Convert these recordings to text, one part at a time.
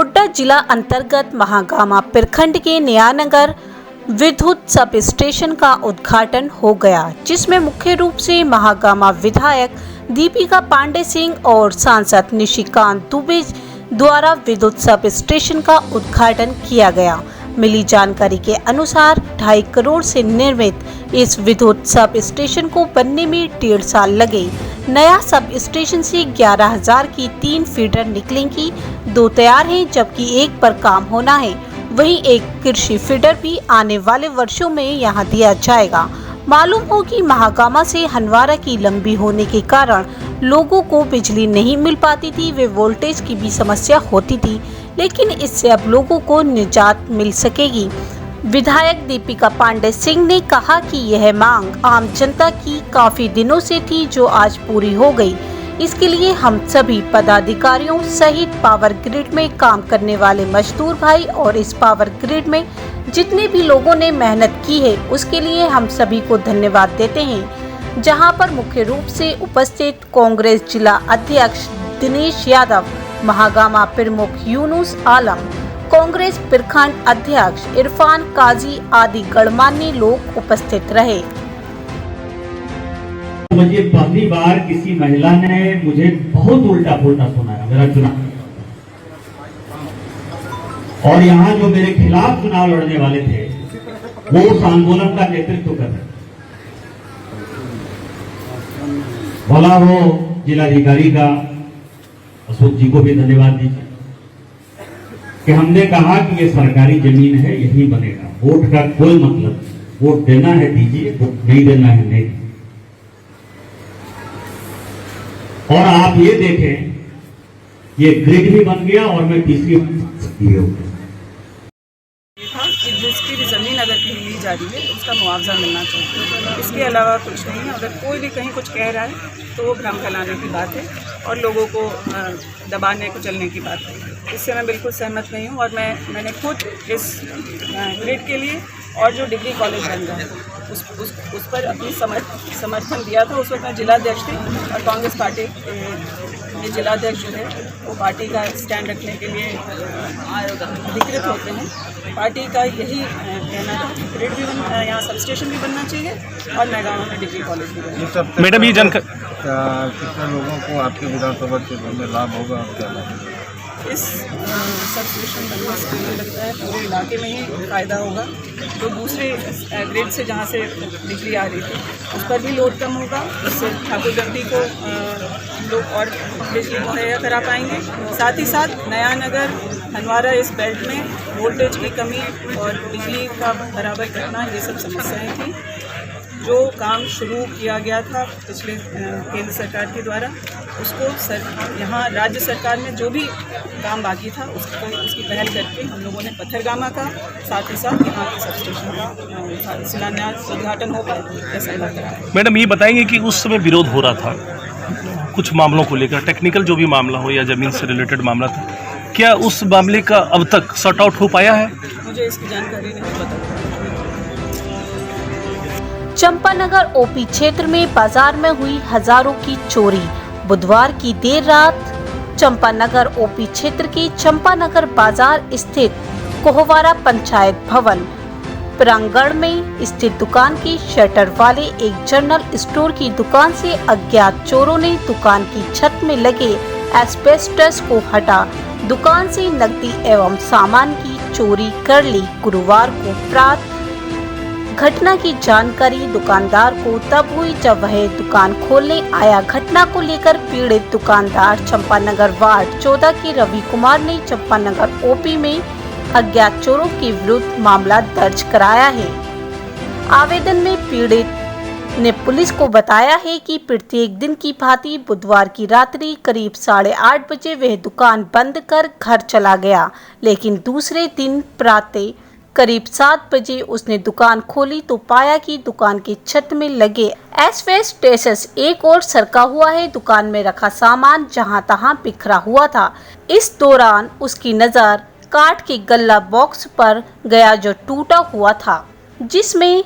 गोड्डा जिला अंतर्गत महागामा प्रखंड के नयानगर विद्युत सब स्टेशन का उद्घाटन हो गया, जिसमें मुख्य रूप से महागामा विधायक दीपिका पांडे सिंह और सांसद निशिकांत दुबे द्वारा विद्युत सब स्टेशन का उद्घाटन किया गया। मिली जानकारी के अनुसार 2.5 करोड़ से निर्मित इस विद्युत सब स्टेशन को बनने में 1.5 साल लगे। नया सब स्टेशन से 11,000 की 3 फीडर निकलेंगी। 2 तैयार हैं जबकि एक पर काम होना है। वहीं एक कृषि फीडर भी आने वाले वर्षों में यहां दिया जाएगा। मालूम हो कि महागामा से हंदवाड़ा की लंबी होने के कारण लोगों को बिजली नहीं मिल पाती थी, वे वोल्टेज की भी समस्या होती थी, लेकिन इससे अब लोगों को निजात मिल सकेगी। विधायक दीपिका पांडे सिंह ने कहा कि यह मांग आम जनता की काफी दिनों से थी, जो आज पूरी हो गई। इसके लिए हम सभी पदाधिकारियों सहित पावर ग्रिड में काम करने वाले मजदूर भाई और इस पावर ग्रिड में जितने भी लोगों ने मेहनत की है, उसके लिए हम सभी को धन्यवाद देते हैं। जहां पर मुख्य रूप से उपस्थित कांग्रेस जिला अध्यक्ष दिनेश यादव, महागामा प्रमुख यूनुस आलम, कांग्रेस प्रखंड अध्यक्ष इरफान काजी आदि गणमान्य लोग उपस्थित रहे। मुझे पहली बार किसी महिला ने मुझे बहुत उल्टा पुल्टा सुनाया मेरा चुनाव, और यहाँ जो मेरे खिलाफ चुनाव लड़ने वाले थे वो उस आंदोलन का नेतृत्व कर रहे। भला हो जिलाधिकारी का अशोक जी को भी धन्यवाद दीजिए कि हमने कहा कि ये सरकारी जमीन है, यही बनेगा। वोट का कोई मतलब, वोट देना है दीजिए, वोट नहीं देना है नहीं। और आप ये देखें, ये ग्रिड भी बन गया और मैं तीसरी कि जिसकी भी ज़मीन अगर कहीं ली जा रही है तो उसका मुआवजा मिलना चाहिए। इसके अलावा कुछ नहीं है। अगर कोई भी कहीं कुछ कह रहा है तो वो भ्रम फैलाने की बात है और लोगों को दबाने कुचलने की बात है। इससे मैं बिल्कुल सहमत नहीं हूँ। और मैंने खुद इस ग्रिड के लिए और जो डिग्री कॉलेज बन रहा है उस पर अपनी समर्थन दिया था। उस वक्त मैं जिलाध्यक्ष थी और कांग्रेस पार्टी के जिलाध्यक्ष जो है वो पार्टी का स्टैंड रखने के लिए अधिकृत होते हैं। पार्टी का यही कहना था कि ग्रिड भी यहाँ सब स्टेशन भी बनना चाहिए और महागामा में डिग्री कॉलेज भी बनना चाहिए। मैडम, ये जानकारी कितने लोगों को आपके विधानसभा क्षेत्र में लाभ होगा, आप क्या लाभ? इस सब स्टेशन बनने से मुझे लगता है पूरे इलाके में ही फ़ायदा होगा। तो दूसरे ग्रिड से जहाँ से बिजली आ रही थी उस पर भी लोड कम होगा। इससे ठाकुर गंदी को लोग और बिजली मुहैया करा पाएंगे। साथ ही साथ नयानगर हंदवाड़ा इस बेल्ट में वोल्टेज की कमी और बिजली का बराबर करना, ये सब समस्याएं थी। जो काम शुरू किया गया था पिछले केंद्र सरकार के द्वारा, उसको यहाँ राज्य सरकार में जो भी काम बाकी था उसकी पहल करके हम लोगों ने पत्थरगामा का, साथ ही साथ यहाँ के सब स्टेशन का शिलान्यास उद्घाटन हो पाए, ऐसा लग रहा है। मैडम, ये बताएंगे कि उस समय विरोध हो रहा था कुछ मामलों को लेकर, टेक्निकल जो भी मामला हो या ज़मीन से रिलेटेड मामला था, क्या उस मामले का अब तक सॉर्ट आउट हो पाया है? मुझे इसकी जानकारी नहीं पता। चंपानगर ओपी क्षेत्र में बाजार में हुई हजारों की चोरी। बुधवार की देर रात चंपानगर ओपी क्षेत्र के चंपानगर बाजार स्थित कोहवारा पंचायत भवन प्रांगण में स्थित दुकान की शटर वाले एक जनरल स्टोर की दुकान से अज्ञात चोरों ने दुकान की छत में लगे एस्बेस्टस को हटा दुकान से नकदी एवं सामान की चोरी कर ली। गुरुवार को प्रातः घटना की जानकारी दुकानदार को तब हुई जब वह दुकान खोलने आया। घटना को लेकर पीड़ित दुकानदार चंपानगर वार्ड 14 के रवि कुमार ने चंपानगर ओपी में अज्ञात चोरों के विरुद्ध मामला दर्ज कराया है। आवेदन में पीड़ित ने पुलिस को बताया है कि प्रत्येक दिन की भांति बुधवार की रात्रि करीब 8:30 बजे वह दुकान बंद कर घर चला गया, लेकिन दूसरे दिन प्रातः करीब 7 बजे उसने दुकान खोली तो पाया कि दुकान की छत में लगे एस्बेस्टस एक और सरका हुआ है। दुकान में रखा सामान जहां तहां बिखरा हुआ था। इस दौरान उसकी नज़र काठ के गल्ला बॉक्स पर गया जो टूटा हुआ था, जिसमें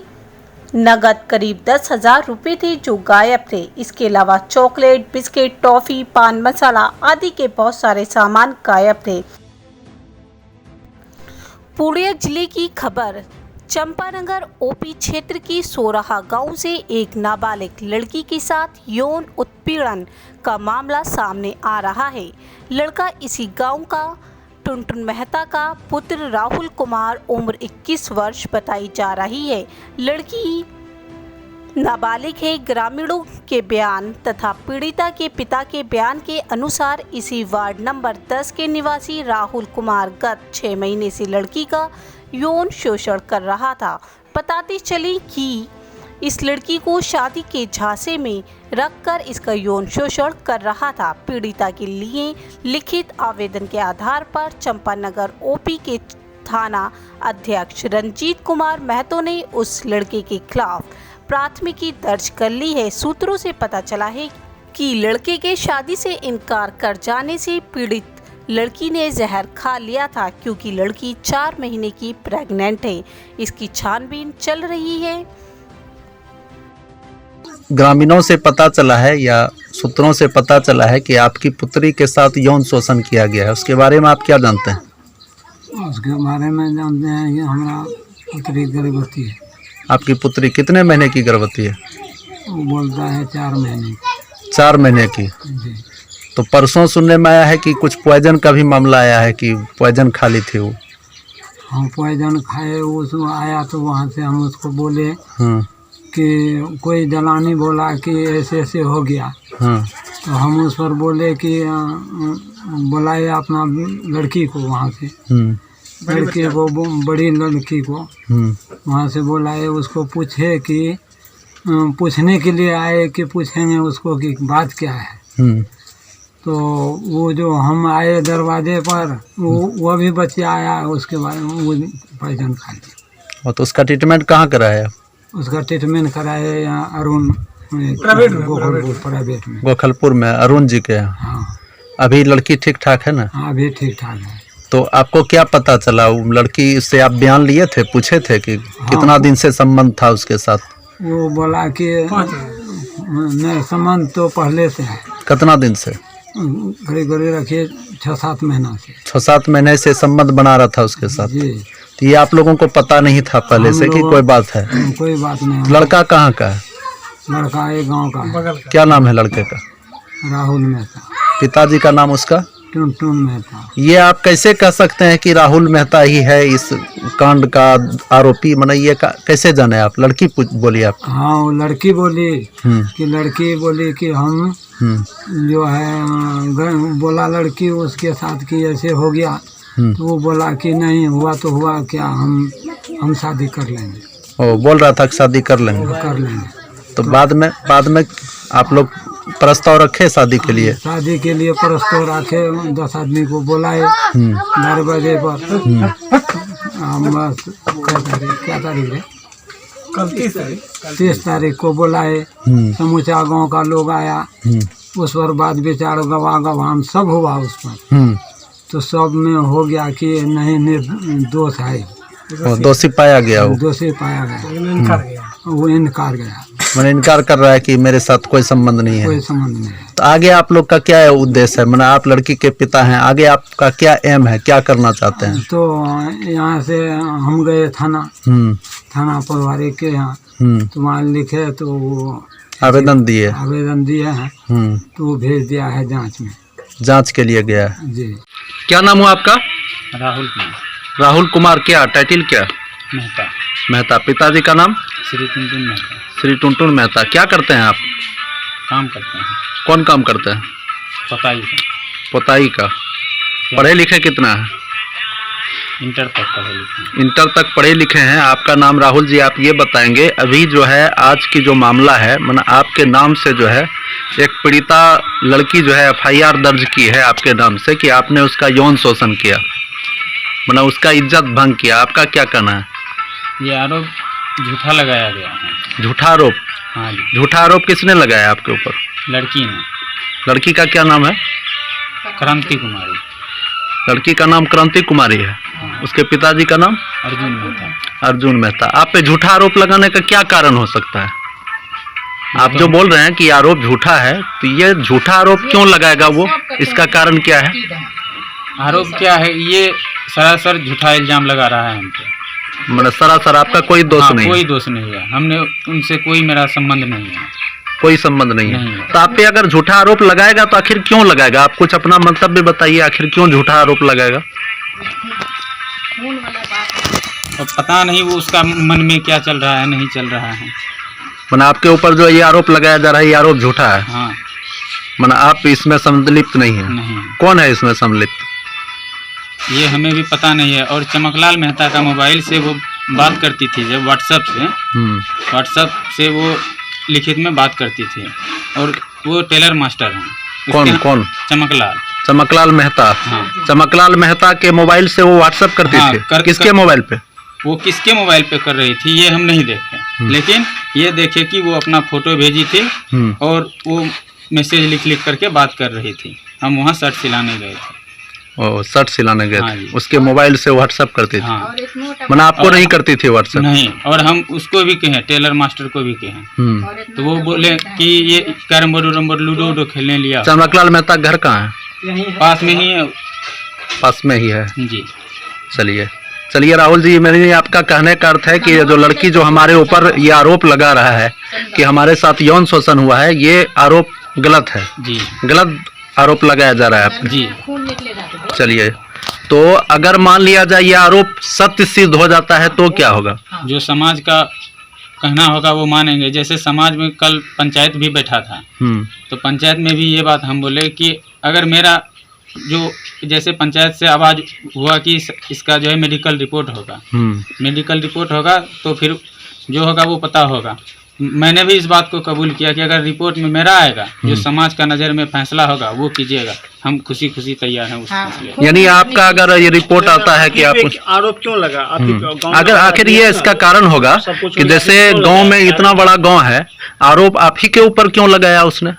नगद करीब 10,000 रुपये थे जो गायब थे। इसके अलावा चॉकलेट, बिस्किट, टॉफ़ी, पान मसाला आदि के बहुत सारे सामान गायब थे। पूर्णिया जिले की खबर। चंपानगर ओपी क्षेत्र की सोराहा गांव से एक नाबालिग लड़की के साथ यौन उत्पीड़न का मामला सामने आ रहा है। लड़का इसी गांव का टुनटुन मेहता का पुत्र राहुल कुमार उम्र 21 वर्ष बताई जा रही है। लड़की नाबालिग है। ग्रामीणों के बयान तथा पीड़िता के पिता के बयान के अनुसार इसी वार्ड नंबर 10 के निवासी राहुल कुमार गत 6 महीने से लड़की का यौन शोषण कर रहा था। बताते चले कि इस लड़की को शादी के झांसे में रखकर इसका यौन शोषण कर रहा था। पीड़िता के लिए लिखित आवेदन के आधार पर चंपानगर ओपी के थाना अध्यक्ष रंजीत कुमार महतो ने उस लड़के के खिलाफ प्राथमिकी दर्ज कर ली है। सूत्रों से पता चला है कि लड़के के शादी से इनकार कर जाने से पीड़ित लड़की ने जहर खा लिया था, क्योंकि लड़की 4 महीने की प्रेग्नेंट है। इसकी छानबीन चल रही है। ग्रामीणों से पता चला है या सूत्रों से पता चला है कि आपकी पुत्री के साथ यौन शोषण किया गया है, उसके बारे में आप क्या जानते हैं? उसके बारे में जानते हैं कि हमारा पुत्री गर्भवती है। आपकी पुत्री कितने महीने की गर्भवती है? वो बोलता है 4 महीने 4 महीने की। जी। तो परसों सुनने में आया है कि कुछ पॉइजन का भी मामला आया है कि पॉइजन खा ली थी वो। हम पॉइजन खाए, उसमें आया तो वहाँ से हम उसको बोले कि कोई दलानी बोला कि ऐसे ऐसे हो गया। तो हम उस पर बोले कि बुलाए अपना लड़की को, वहाँ से लड़की को, बड़ी लड़की को वहाँ से बुलाए, उसको पूछे कि पूछने के लिए आए कि पूछेंगे उसको कि बात क्या है। तो वो जो हम आए दरवाजे पर, वो भी बच्चे आया, उसके बाद वो पॉइजन खा लिया। और तो उसका ट्रीटमेंट कहाँ कराया? उसका ट्रीटमेंट कराया यहाँ अरुण प्राइवेट में, गोखलपुर में अरुण जी के यहाँ। हाँ। अभी लड़की ठीक ठाक है ना? हाँ, अभी ठीक ठाक है। तो आपको क्या पता चला? वो लड़की से आप बयान लिए थे, पूछे थे कि कितना दिन से संबंध था उसके साथ? वो बोला कि नहीं, संबंध तो पहले से है। कितना दिन से? करीब रखिए 6-7 महीना से। 6-7 महीने से संबंध बना रहा था उसके साथ। जी। तो ये आप लोगों को पता नहीं था पहले से कि कोई बात है? कोई बात नहीं। लड़का कहाँ का है? लड़का एक गांव का है। क्या नाम है लड़के का? राहुल मेहता। पिताजी का नाम उसका? टुनटुन मेहता। ये आप कैसे कह सकते हैं कि राहुल मेहता ही है इस कांड का आरोपी? माने ये कैसे जाने आप? लड़की बोली आप? हाँ, वो लड़की बोली कि लड़की बोली कि हम जो है, बोला लड़की उसके साथ कि ऐसे हो गया। तो वो बोला कि नहीं हुआ तो हुआ, क्या हम शादी कर लेंगे। ओ, बोल रहा था कि शादी कर लेंगे। तो बाद में आप लोग प्रस्ताव रखे शादी के लिए? शादी के लिए प्रस्ताव रखे, 10 आदमी को बुलाए दरवाजे पर। बस क्या तारीख है? कल 30 तारीख को बुलाए। समूचा गांव का लोग आया। उस पर बाद विचार गवाह सब हुआ उस पर। तो सब में हो गया कि नहीं निर्दोष है, दोषी पाया गया। दोषी पाया गया। वो इनकार गया। मैंने इनकार कर रहा है कि मेरे साथ कोई संबंध नहीं है। कोई संबंध नहीं है। तो आगे आप लोग का क्या उद्देश्य है? मैंने आप लड़की के पिता हैं, आगे आपका क्या एम है, क्या करना चाहते हैं? तो यहाँ से हम गए थाना प्रभारी के यहाँ। तो वहाँ लिखे तो वो आवेदन दिए हैं। तो वो भेज दिया है जांच में। जांच के लिए गया है। जी। क्या नाम हुआ आपका? राहुल कुमार। राहुल कुमार। क्या टाइटिल क्या? मेहता। पिताजी का नाम? श्री टुनटुन मेहता। श्री टुनटुन मेहता। क्या करते हैं आप? काम करते हैं। कौन काम करते हैं? पोताई का। पढ़े लिखे कितना है? इंटर तक पढ़े लिखे। इंटर तक पढ़े लिखे हैं। आपका नाम राहुल जी, आप ये बताएंगे अभी जो है आज की जो मामला है, माना आपके नाम से जो है एक पीड़िता लड़की जो है FIR दर्ज की है आपके नाम से कि आपने उसका यौन शोषण किया, माना उसका इज्जत भंग किया। आपका क्या कहना है? ये आरोप झूठा लगाया गया है। झूठा आरोप? हाँ जी। झूठा आरोप किसने लगाया आपके ऊपर? लड़की ने। लड़की का क्या नाम है? क्रांति कुमारी। लड़की का नाम क्रांति कुमारी है। उसके पिताजी का नाम? अर्जुन मेहता। आप पे झूठा आरोप लगाने का क्या कारण हो सकता है? आप जो बोल रहे हैं कि आरोप झूठा है, तो ये झूठा आरोप क्यों लगाएगा वो? इसका कारण क्या है? आरोप क्या है? ये सरासर झूठा इल्जाम लगा रहा है हम पे। मतलब सरासर आपका कोई दोष हाँ, नहीं कोई है? दोष नहीं है, हमने उनसे कोई मेरा संबंध नहीं है। कोई संबंध नहीं है। नहीं है। तो आप पे अगर झूठा आरोप लगाएगा तो आखिर क्यों लगाएगा? आप कुछ अपना मंतव्य बताइए, आखिर क्यों झूठा आरोप लगाएगा? और पता नहीं वो उसका मन में क्या चल रहा है, नहीं चल रहा है। मतलब आपके ऊपर जो ये आरोप लगाया जा रहा है, ये आरोप झूठा है? हाँ। मतलब आप इसमें संलिप्त नहीं है? नहीं, कौन है इसमें संलिप्त? ये हमें भी पता नहीं है। और चमकलाल मेहता का मोबाइल से वो बात करती थी, जब व्हाट्सएप से वो लिखित में बात करती थी। और वो टेलर मास्टर हैं। कौन? चमकलाल मेहता। हाँ। चमकलाल मेहता के मोबाइल से वो व्हाट्सएप करती हाँ, थी? किसके मोबाइल पे? वो किसके मोबाइल पे कर रही थी ये हम नहीं देखे, लेकिन ये देखे कि वो अपना फोटो भेजी थी और वो मैसेज लिख करके बात कर रही थी। हम वहाँ शर्ट सिलाने गए थे। ओ, शर्ट सिलाने गए हाँ थे, जी। उसके मोबाइल से व्हाट्सएप करती थी? हाँ। मतलब आपको नहीं करती थी व्हाट्सएप? नहीं। और हम उसको भी कहें, टेलर मास्टर को भी कहें, तो वो बोले कि ये कैरम बोर्ड लूडो खेलने लिया। चमकलाल मेहता घर कहाँ है? पास में ही है। पास में ही है जी। चलिए राहुल जी, मेरे आपका कहने का अर्थ है कि ये जो लड़की जो हमारे ऊपर ये आरोप लगा रहा है कि हमारे साथ यौन शोषण हुआ है, ये आरोप गलत है जी। गलत आरोप लगाया जा रहा है आपने? जी। चलिए, तो अगर मान लिया जाए ये आरोप सत्य सिद्ध हो जाता है तो क्या होगा? जो समाज का कहना होगा वो मानेंगे। जैसे समाज में कल पंचायत भी बैठा था, तो पंचायत में भी ये बात हम बोले कि अगर मेरा जो जैसे पंचायत से आवाज़ हुआ कि इसका जो है मेडिकल रिपोर्ट होगा, तो फिर जो होगा वो पता होगा। मैंने भी इस बात को कबूल किया कि अगर रिपोर्ट में मेरा आएगा, जो समाज का नज़र में फैसला होगा वो कीजिएगा। हम खुशी खुशी तैयार हैं उस फैसले। यानी आपका अगर ये रिपोर्ट आता है कि आप आरोप क्यों लगा? अगर आखिर ये इसका कारण होगा कि जैसे गांव में इतना बड़ा गांव है, आरोप आप ही के ऊपर क्यों लगाया उसने?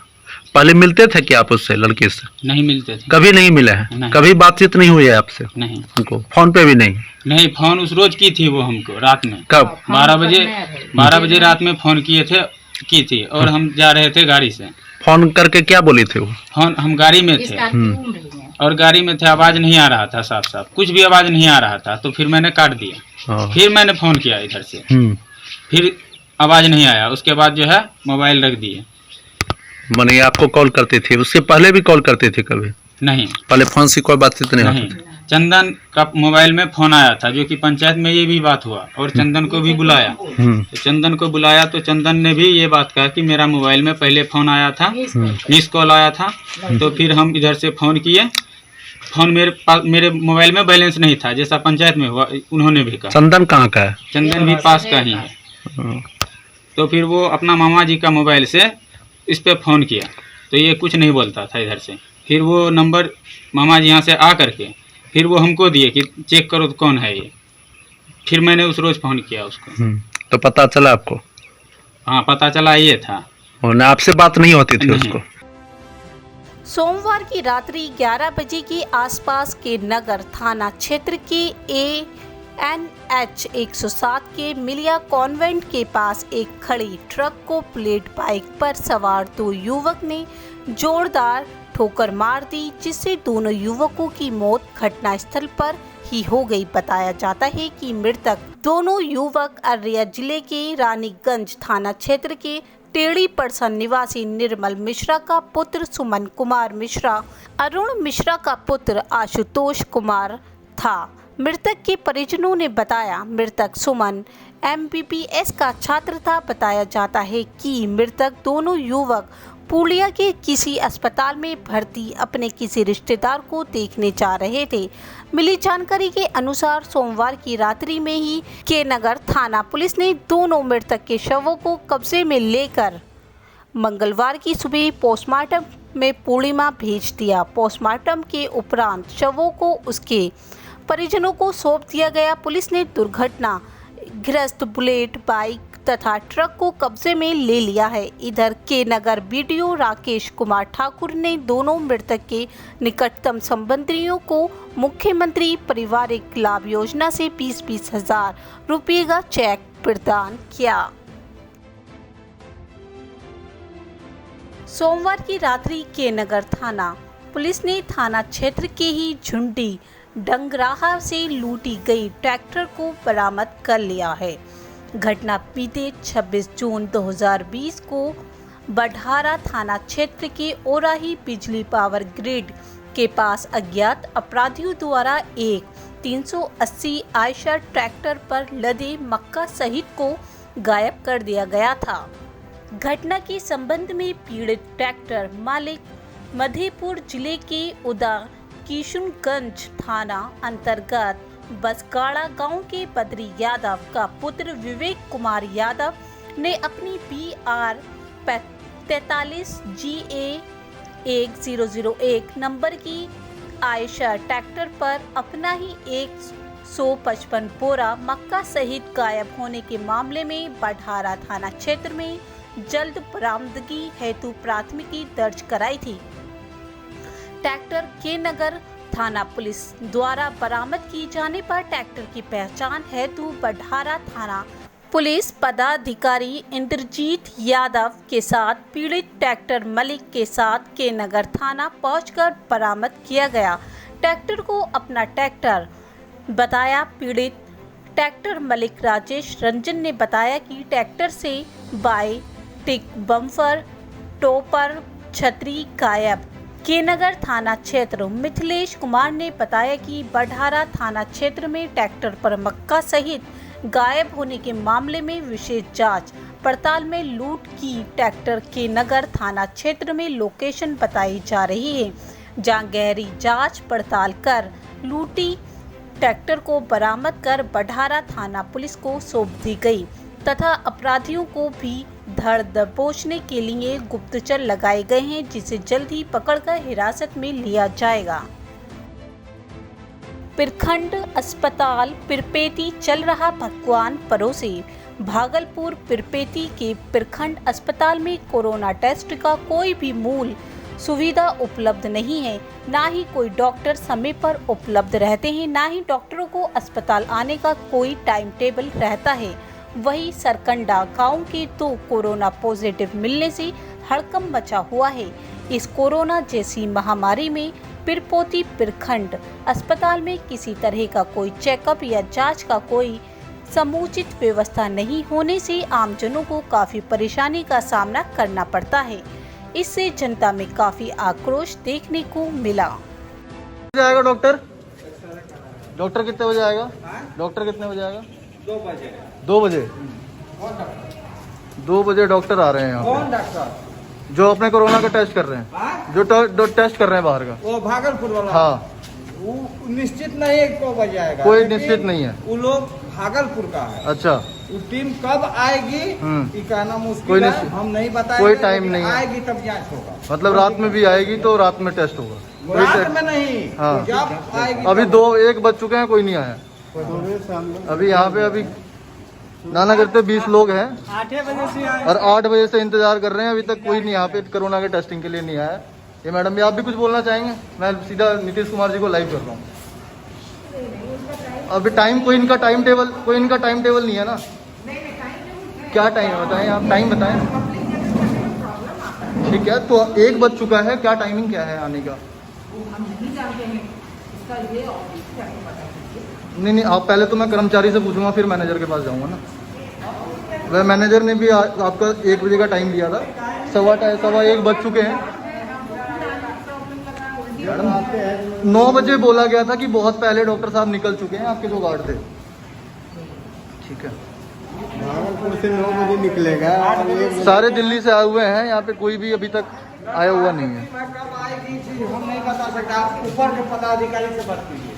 पहले मिलते थे क्या आप उससे, लड़की से? नहीं मिलते थे। कभी नहीं मिले हैं? नहीं। कभी बातचीत नहीं हुई है आपसे? नहीं। उनको फोन पे भी नहीं? नहीं, फोन उस रोज की थी वो हमको रात में। कब? 12 बजे रात में फोन की थी और हम जा रहे थे गाड़ी से। फोन करके क्या बोली थी वो? फोन हम गाड़ी में थे और गाड़ी में थे, आवाज़ नहीं आ रहा था, साफ कुछ भी आवाज़ नहीं आ रहा था। तो फिर मैंने काट दिया। फिर मैंने फ़ोन किया इधर से, फिर आवाज़ नहीं आया। उसके बाद जो है मोबाइल रख दिए। माने आपको कॉल करती थी? उससे पहले भी कॉल करती थी कभी? नहीं। पहले फोन से कोई बातचीत नहीं होती थी? चंदन का मोबाइल में फ़ोन आया था, जो कि पंचायत में ये भी बात हुआ और चंदन को भी बुलाया। तो चंदन को बुलाया तो चंदन ने भी ये बात कहा कि मेरा मोबाइल में पहले फ़ोन आया था, मिस कॉल आया था। तो फिर हम इधर से फ़ोन किए। फ़ोन मेरे मोबाइल में बैलेंस नहीं था, जैसा पंचायत में हुआ उन्होंने भी कहा। चंदन कहाँ का है? चंदन भी पास का ही है। तो फिर वो अपना मामा जी का मोबाइल से इस पे फ़ोन किया, तो ये कुछ नहीं बोलता था इधर से। फिर वो नंबर मामा जी यहाँ से आ करके फिर वो हमको दिए कि चेक करो तो कौन है ये। फिर मैंने उस रोज़ फ़ोन किया उसको। तो पता चला आपको? हाँ, पता चला ये था। और आपसे बात नहीं होती थी उसको? सोमवार की रात्रि 11 बजे के आसपास के नगर थाना क्षेत्र के NH 107 के मिलिया कॉन्वेंट के पास एक खड़ी ट्रक को बुलेट बाइक पर सवार 2 युवक ने जोरदार ठोकर मार दी, जिससे दोनों युवकों की मौत घटनास्थल पर ही हो गई। बताया जाता है कि मृतक दोनों युवक अररिया जिले के रानीगंज थाना क्षेत्र के टेढ़ी परसन निवासी निर्मल मिश्रा का पुत्र सुमन कुमार मिश्रा, अरुण मिश्रा का पुत्र आशुतोष कुमार था। मृतक के परिजनों ने बताया मृतक सुमन MBBS का छात्र था। बताया जाता है कि मृतक दोनों युवक पूर्णिया के किसी अस्पताल में भर्ती अपने किसी रिश्तेदार को देखने जा रहे थे। मिली जानकारी के अनुसार सोमवार की रात्रि में ही के नगर थाना पुलिस ने दोनों मृतक के शवों को कब्जे में लेकर मंगलवार की सुबह पोस्टमार्टम में पूर्णिया भेज दिया। पोस्टमार्टम के उपरांत शवों को उसके परिजनों को सौंप दिया गया। पुलिस ने दुर्घटना ग्रस्त बुलेट बाइक तथा ट्रक को कब्जे में ले लिया है। इधर के नगर BDO राकेश कुमार ठाकुर ने दोनों मृतक के निकटतम संबंधियों को मुख्यमंत्री पारिवारिक लाभ योजना से 20-20 हजार रुपये का चेक प्रदान किया। सोमवार की रात्रि के नगर थाना पुलिस ने थाना क्षेत्र के ही झुंडी डंगराहा से लूटी गई ट्रैक्टर को बरामद कर लिया है। घटना बीते 26 जून 2020 को बढ़ारा थाना क्षेत्र के ओराही बिजली पावर ग्रिड के पास अज्ञात अपराधियों द्वारा एक 380 आयशर ट्रैक्टर पर लदे मक्का सहित को गायब कर दिया गया था। घटना के संबंध में पीड़ित ट्रैक्टर मालिक मधेपुर जिले के उदा किशुनगंज थाना अंतर्गत बसगाड़ा गांव के बद्री यादव का पुत्र विवेक कुमार यादव ने अपनी BR 43 GA 1001 नंबर की आयशर ट्रैक्टर पर अपना ही 155 बोरा मक्का सहित गायब होने के मामले में बढ़ारा थाना क्षेत्र में जल्द बरामदगी हेतु प्राथमिकी दर्ज कराई थी। ट्रैक्टर के नगर थाना पुलिस द्वारा बरामद की जाने पर ट्रैक्टर की पहचान हेतु बढ़ारा थाना पुलिस पदाधिकारी इंद्रजीत यादव के साथ पीड़ित ट्रैक्टर मालिक के साथ के नगर थाना पहुंचकर बरामद किया गया। ट्रैक्टर को अपना ट्रैक्टर बताया। पीड़ित ट्रैक्टर मालिक राजेश रंजन ने बताया कि ट्रैक्टर से बाई टिक बम्पर टोपर छतरी गायब। के नगर थाना क्षेत्र मिथिलेश कुमार ने बताया कि बढ़ारा थाना क्षेत्र में ट्रैक्टर पर मक्का सहित गायब होने के मामले में विशेष जांच पड़ताल में लूट की ट्रैक्टर के नगर थाना क्षेत्र में लोकेशन बताई जा रही है, जहां गहरी जांच पड़ताल कर लूटी ट्रैक्टर को बरामद कर बढ़ारा थाना पुलिस को सौंप दी गई तथा अपराधियों को भी धर दबोचने के लिए गुप्तचर लगाए गए हैं, जिसे जल्द ही पकड़कर हिरासत में लिया जाएगा। प्रखंड अस्पताल पिरपेती चल रहा भगवान परोसे। भागलपुर पिरपेती के प्रखंड अस्पताल में कोरोना टेस्ट का कोई भी मूल सुविधा उपलब्ध नहीं है, ना ही कोई डॉक्टर समय पर उपलब्ध रहते हैं, ना ही डॉक्टरों को अस्पताल आने का कोई टाइम टेबल रहता है। वही सरकंडा गांव के तो कोरोना पॉजिटिव मिलने से हड़कंप मचा हुआ है। इस कोरोना जैसी महामारी में पिरपोती प्रखंड अस्पताल में किसी तरह का कोई चेकअप या जांच का कोई समुचित व्यवस्था नहीं होने से आमजनों को काफी परेशानी का सामना करना पड़ता है। इससे जनता में काफी आक्रोश देखने को मिला। आएगा डॉक्टर कितने बजे आएगा? डॉक्टर कितने बजे आएगा? 2 बजे 2 बजे डॉक्टर आ रहे हैं यहाँ पे। कौन डॉक्टर? जो अपने कोरोना का टेस्ट कर रहे हैं, जो टेस्ट कर रहे हैं बाहर का। वो भागलपुर वाला? हाँ। वो निश्चित नहीं है 2 बजे आएगा। कोई निश्चित नहीं है। वो लोग भागलपुर का है। अच्छा। वो टीम कब आएगी ये कहना मुश्किल है, हम नहीं बताएंगे। कोई टाइम नहीं है। आएगी तब जांच होगा। मतलब रात में भी आएगी तो रात में टेस्ट होगा? रात में नहीं। हाँ। जब आएगी अभी 1 बज चुके हैं, कोई नहीं आया अभी। यहाँ पे अभी नाना करते 20 लोग हैं 8 बजे से आए और 8 बजे से इंतजार कर रहे हैं। अभी तक कोई नहीं यहाँ पे कोरोना के टेस्टिंग के लिए नहीं आया। ये मैडम भी, आप भी कुछ बोलना चाहेंगे? मैं सीधा नीतीश कुमार जी को लाइव कर रहा हूँ। अभी टाइम कोई इनका टाइम टेबल नहीं है ना। क्या टाइम है बताएं, आप टाइम बताएं। ठीक है, तो 1 बज चुका है, क्या टाइमिंग क्या है आने का? नहीं, आप पहले तो मैं कर्मचारी से पूछूंगा, फिर मैनेजर के पास जाऊंगा ना। वह मैनेजर ने भी आपका 1 बजे का टाइम दिया था, 1:15 बज चुके हैं। 9 बजे बोला गया था कि बहुत पहले डॉक्टर साहब निकल चुके हैं, आपके जो गार्ड थे। ठीक है, भागलपुर से 9 बजे निकलेगा। सारे दिल्ली से आए हुए हैं, यहाँ पे कोई भी अभी तक आया हुआ नहीं है। कब आएगी हम नहीं बता सकते, आप ऊपर के पदाधिकारी से बात कीजिए।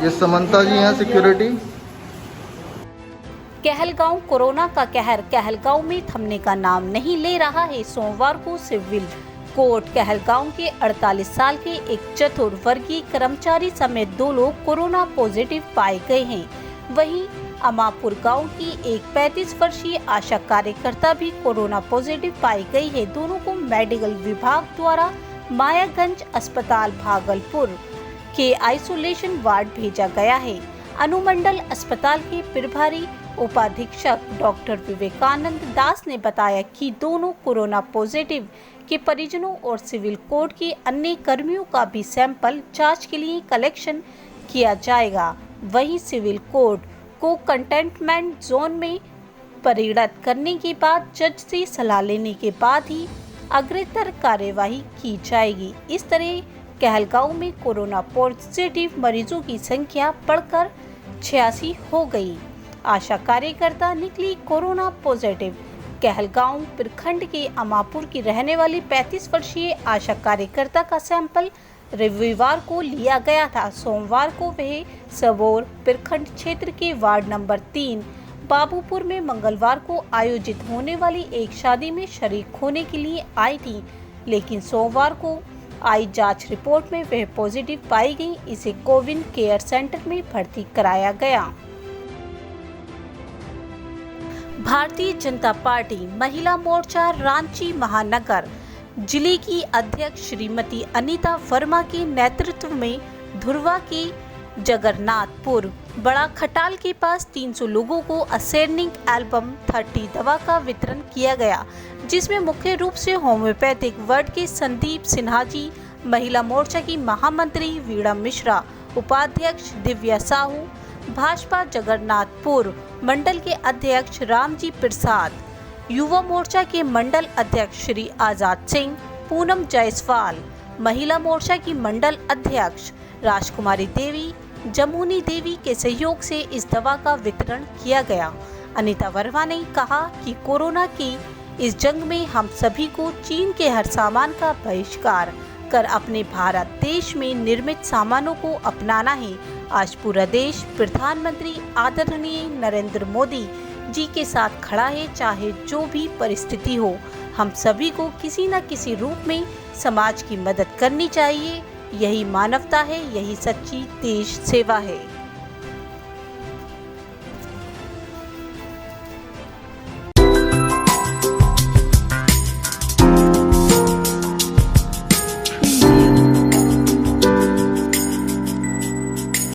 ये समंता जी हैं सिक्योरिटी। कहलगांव कोरोना का कहर कहलगांव में थमने का नाम नहीं ले रहा है। सोमवार को सिविल कोर्ट कहलगांव के 48 साल के एक चतुर्वर्गीय कर्मचारी समेत 2 लोग कोरोना पॉजिटिव पाए गए हैं। वहीं अमापुर गांव की एक 35 वर्षीय आशा कार्यकर्ता भी कोरोना पॉजिटिव पाई गई है। दोनों को मेडिकल विभाग द्वारा मायागंज अस्पताल भागलपुर के आइसोलेशन वार्ड भेजा गया है। अनुमंडल अस्पताल के प्रभारी उपाधीक्षक डॉक्टर विवेकानंद दास ने बताया कि दोनों कोरोना पॉजिटिव के परिजनों और सिविल कोड के अन्य कर्मियों का भी सैंपल जांच के लिए कलेक्शन किया जाएगा। वहीं सिविल कोड को कंटेनमेंट जोन में परिणत करने के बाद जज से सलाह लेने के बाद ही अग्रतर कार्यवाही की जाएगी। इस तरह कहलगांव में कोरोना पॉजिटिव मरीजों की संख्या बढ़कर 86 हो गई। आशा कार्यकर्ता निकली कोरोना पॉजिटिव। कहलगांव प्रखंड के अमापुर की रहने वाली 35 वर्षीय आशा कार्यकर्ता का सैंपल रविवार को लिया गया था। सोमवार को वह सबौर प्रखंड क्षेत्र के वार्ड नंबर 3 बाबूपुर में मंगलवार को आयोजित होने वाली एक शादी में शरीक होने के लिए आई थी, लेकिन सोमवार को आई जांच रिपोर्ट में वह पॉजिटिव पाई गई। इसे कोविड केयर सेंटर में भर्ती कराया गया। भारतीय जनता पार्टी महिला मोर्चा रांची महानगर जिले की अध्यक्ष श्रीमती अनीता वर्मा के नेतृत्व में धुरवा के जगन्नाथपुर बड़ा खटाल के पास 300 लोगों को असेरनिक एल्बम 30 दवा का वितरण किया गया, जिसमें मुख्य रूप से होम्योपैथिक वर्ड के संदीप सिन्हा जी, महिला मोर्चा की महामंत्री वीणा मिश्रा, उपाध्यक्ष दिव्या साहू, भाजपा जगन्नाथपुर मंडल के अध्यक्ष रामजी प्रसाद, युवा मोर्चा के मंडल अध्यक्ष श्री आजाद सिंह, पूनम जायसवाल, महिला मोर्चा की मंडल अध्यक्ष राजकुमारी देवी, जमुनी देवी के सहयोग से इस दवा का वितरण किया गया। अनीता वर्मा ने कहा कि कोरोना की इस जंग में हम सभी को चीन के हर सामान का बहिष्कार कर अपने भारत देश में निर्मित सामानों को अपनाना है। आज पूरा देश प्रधानमंत्री आदरणीय नरेंद्र मोदी जी के साथ खड़ा है, चाहे जो भी परिस्थिति हो। हम सभी को किसी न किसी रूप में समाज की मदद करनी चाहिए। यही मानवता है, यही सच्ची देश सेवा है।